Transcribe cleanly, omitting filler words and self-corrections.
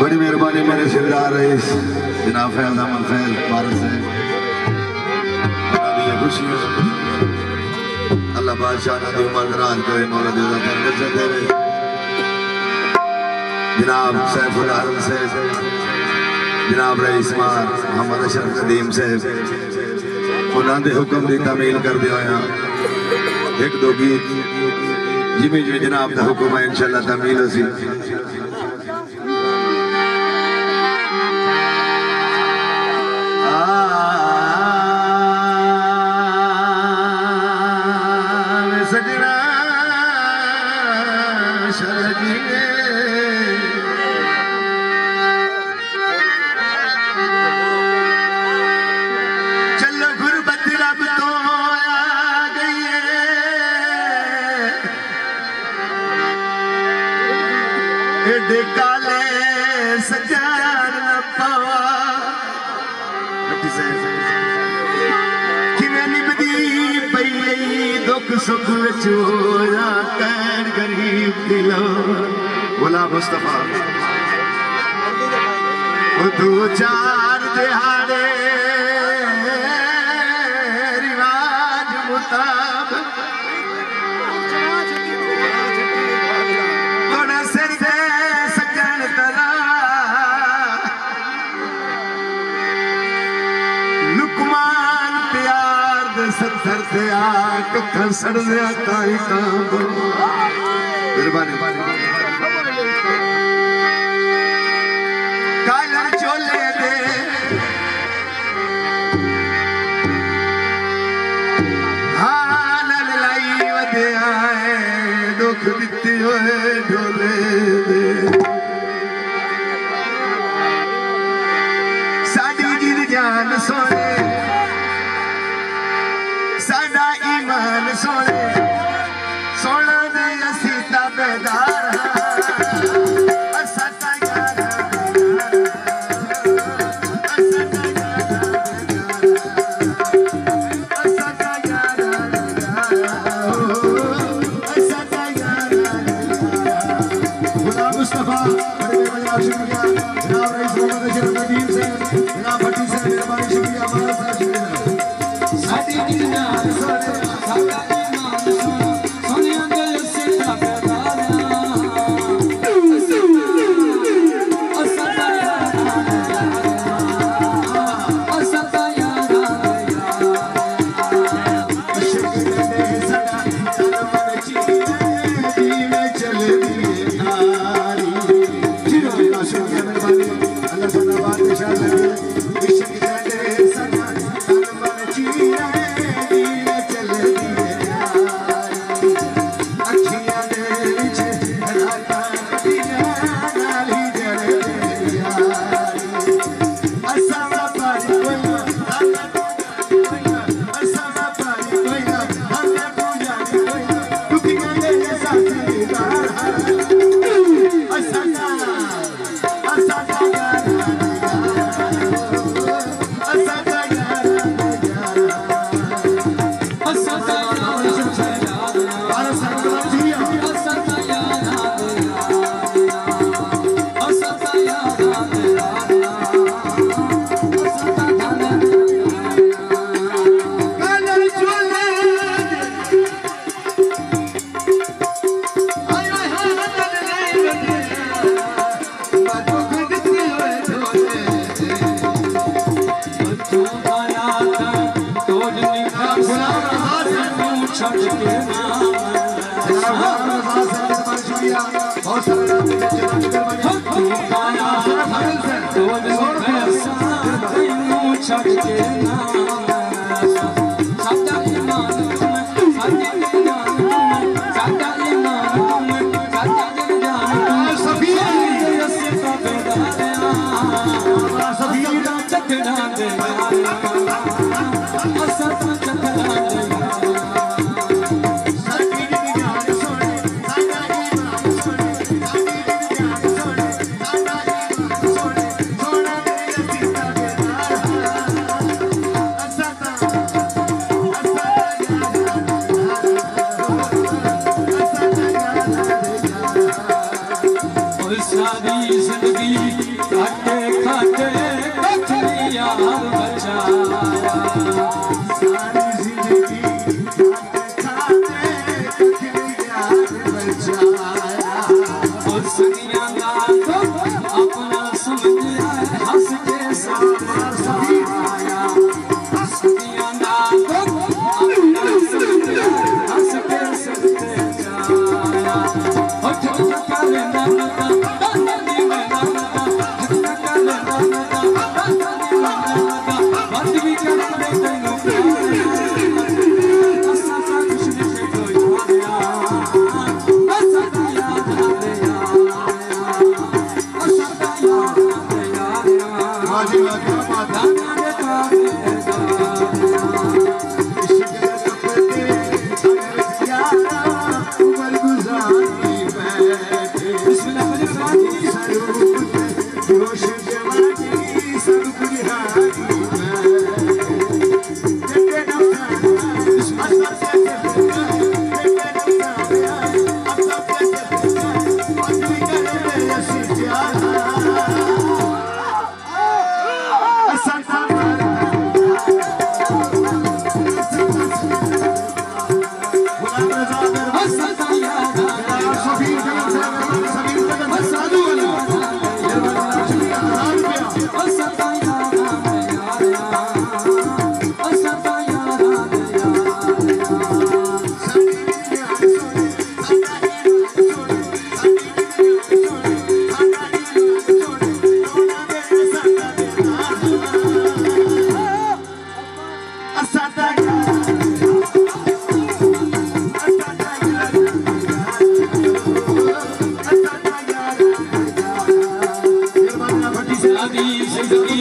बड़ी मेहरबानी मेरे सिरदार रईस जनाब फैज अहमद फैज भारत से खुशियाँ अल्लाह बादशाह नदी उमर दराज करे मौला देदा बरकत दे रहे जनाब सैफुल आलम से जनाब रईस मार मोहम्मद अशरफ नदीम से उन्होंने हुक्म की तामील कर दिया एक दो गीत जिमें जिमें जनाब का हुक्म है इंशाअल्लाह तामील असी सजना चलो गुरबत रब तो आ गई एडे काले सजान पावा किवें निभदी पई दुख सुख विच होया कैन गरीब दिलों बोला मुस्तफा दो चार दिहाड़े रिवाज मुताबिक थोड़ा सिर से सजन तला लुकमान प्यार दे सत्तर से आक खसड़ दे ताई काम मेहरबानी काला चोले दे हाल लाई वदे आए दुख दिते होए ढोले दे साडी दिल जान सोने साडा ईमान सोने सोना दे असी ताबेदार मुस्तफा बड़े बड़े शुक्रिया जनाब रईस मोहम्मद अशरफ नदीम से जनाब भट्टी से मेहरबानी शुक्रिया हमारा साथ शुक्रिया साडी दिल जान सोने साडा ईमान सोना सोनिया दे असी ताबेदार सारी जिंदगी जिंदगी